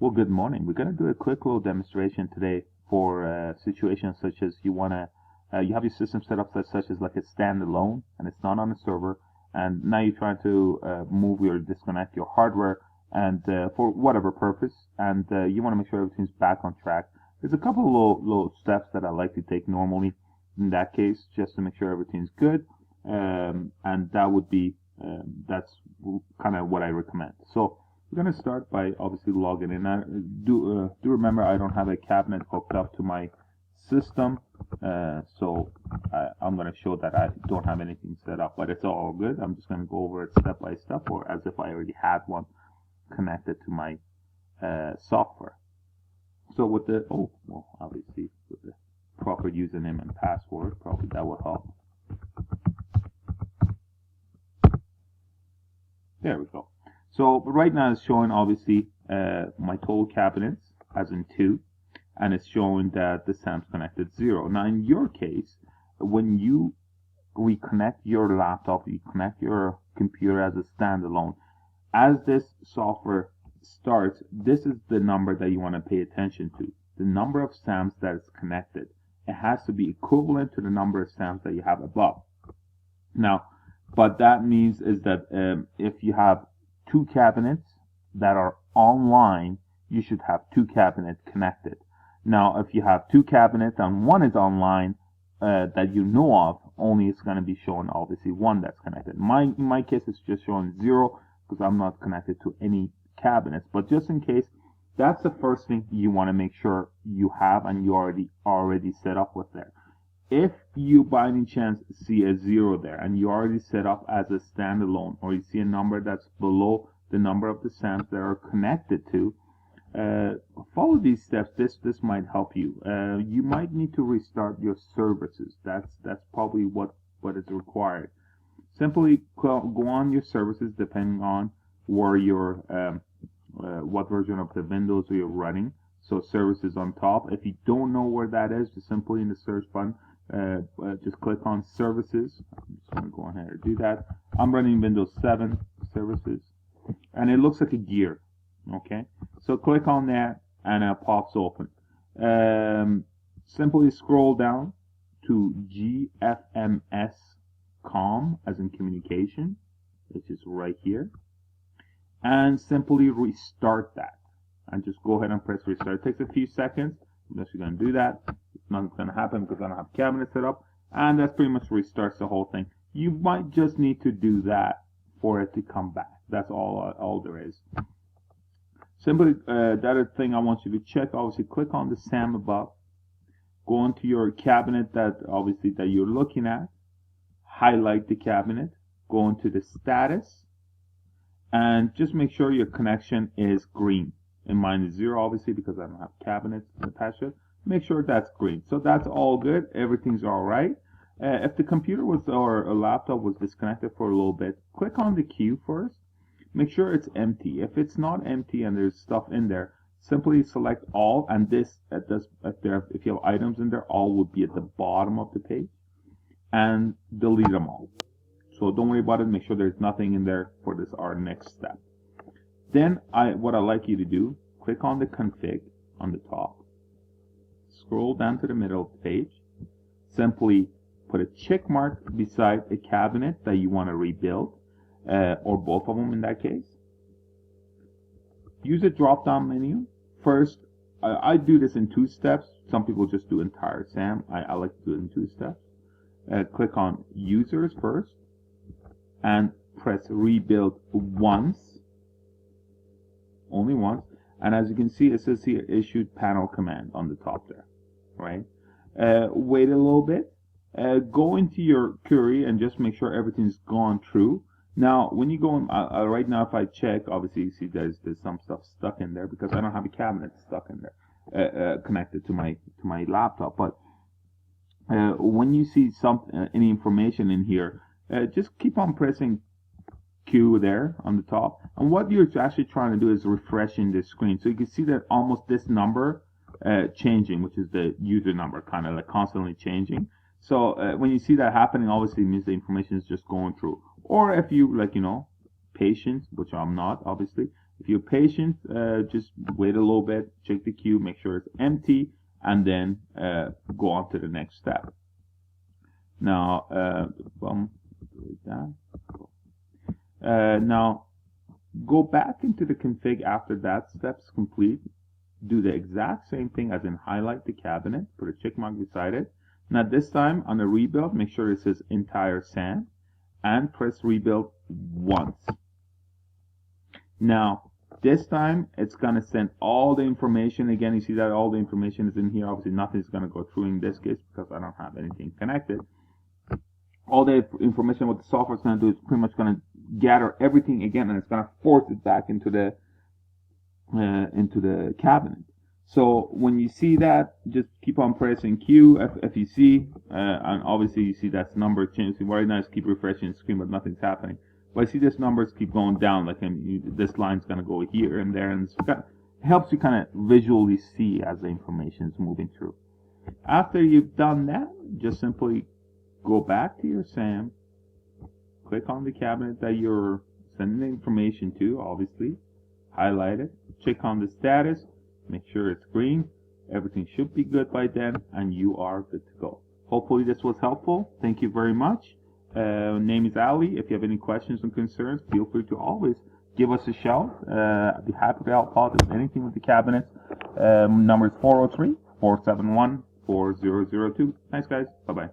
Well, good morning. We're going to do a quick little demonstration today for situations such as you have your system set up such as like a standalone and it's not on a server, and now you're trying to move or disconnect your hardware and for whatever purpose, and you want to make sure everything's back on track. There's a couple of little steps that I like to take normally in that case, just to make sure everything's good, and that would be that's kind of what I recommend. So we're going to start by obviously logging in. Now, do remember I don't have a cabinet hooked up to my system, so I'm going to show that I don't have anything set up, but it's all good. I'm just going to go over it step by step, or as if I already had one connected to my software. So with the obviously with the proper username and password, probably that will help. There we go. So right now it's showing obviously my total cabinets as in 2, and it's showing that the SAM's connected 0. Now in your case, when you reconnect your laptop, you connect your computer as a standalone, as this software starts, this is the number that you want to pay attention to. The number of SAMs that is connected. It has to be equivalent to the number of SAMs that you have above. Now, what that means is that if you have 2 cabinets that are online, you should have 2 cabinets connected. Now, if you have 2 cabinets and one is online that you know of, only it's going to be showing obviously one that's connected. In my case, it's just showing 0 because I'm not connected to any cabinets. But just in case, that's the first thing you want to make sure you have and you already set up with there. If you by any chance see a 0 there and you already set up as a standalone, or you see a number that's below the number of the SAMs that are connected to, follow these steps. This might help you. You might need to restart your services. That's probably what is required. Simply go on your services depending on where your what version of the Windows you're running. So services on top. If you don't know where that is, just simply in the search button, just click on services. I'm just going to go ahead and do that. I'm running Windows 7 services, and it looks like a gear. Okay, so click on that and it pops open. Simply scroll down to GFMS.com, as in communication, which is right here, and simply restart that. And just go ahead and press restart. It takes a few seconds. Unless you're going to do that, nothing's going to happen because I don't have cabinet set up, and that pretty much restarts the whole thing. You might just need to do that for it to come back. That's all there is. Simply, the other thing I want you to check, obviously click on the SAM above, go into your cabinet that you're looking at, highlight the cabinet, go into the status, and just make sure your connection is green. And mine is 0 obviously because I don't have cabinets attached to it. Make sure that's green. So that's all good. Everything's all right. If the computer or a laptop was disconnected for a little bit, click on the queue first. Make sure it's empty. If it's not empty and there's stuff in there, simply select all, and if you have items in there, all would be at the bottom of the page, and delete them all. So don't worry about it. Make sure there's nothing in there for our next step. Then what I like you to do, click on the config on the top, scroll down to the middle of the page, simply put a check mark beside a cabinet that you want to rebuild, or both of them in that case. Use a drop down menu. First, I do this in 2 steps. Some people just do entire SAM. I like to do it in 2 steps. Click on users first and press rebuild once. Only once, and as you can see, it says here issued panel command on the top there, right? Wait a little bit, go into your query and just make sure everything's gone through. Now, when you go in, right now, if I check, obviously you see there's some stuff stuck in there because I don't have a cabinet stuck in there, connected to my laptop. But when you see any information in here, just keep on pressing Q there on the top, and what you're actually trying to do is refreshing the screen, so you can see that almost this number changing, which is the user number, kind of like constantly changing. So when you see that happening, obviously it means the information is just going through. Or if you patient, which I'm not, obviously, If you're patient, just wait a little bit, check the queue, make sure it's empty, and then go on to the next step. Now, now go back into the config after that step's complete. Do the exact same thing, as in highlight the cabinet, put a check mark beside it. Now this time on the rebuild, make sure it says entire SAN, and press rebuild once. Now this time it's gonna send all the information again. You see that all the information is in here. Obviously nothing's gonna go through in this case because I don't have anything connected. All the information what the software is gonna do is pretty much gonna gather everything again, and it's gonna force it back into the cabinet. So when you see that, just keep on pressing Q, FEC, and obviously you see that's number changing. Right now, just keep refreshing the screen, but nothing's happening. But I see this numbers keep going down, like this line's going to go here and there, and it helps you kind of visually see as the information is moving through. After you've done that, just simply go back to your SAM, click on the cabinet that you're sending the information to, obviously, highlight it, check on the status, make sure it's green, everything should be good by then, and you are good to go. Hopefully this was helpful. Thank you very much. Name is Ali. If you have any questions and concerns, feel free to always give us a shout. I'd be happy to help out with anything with the cabinets. Number is 403-471-4002. Thanks guys. Bye-bye.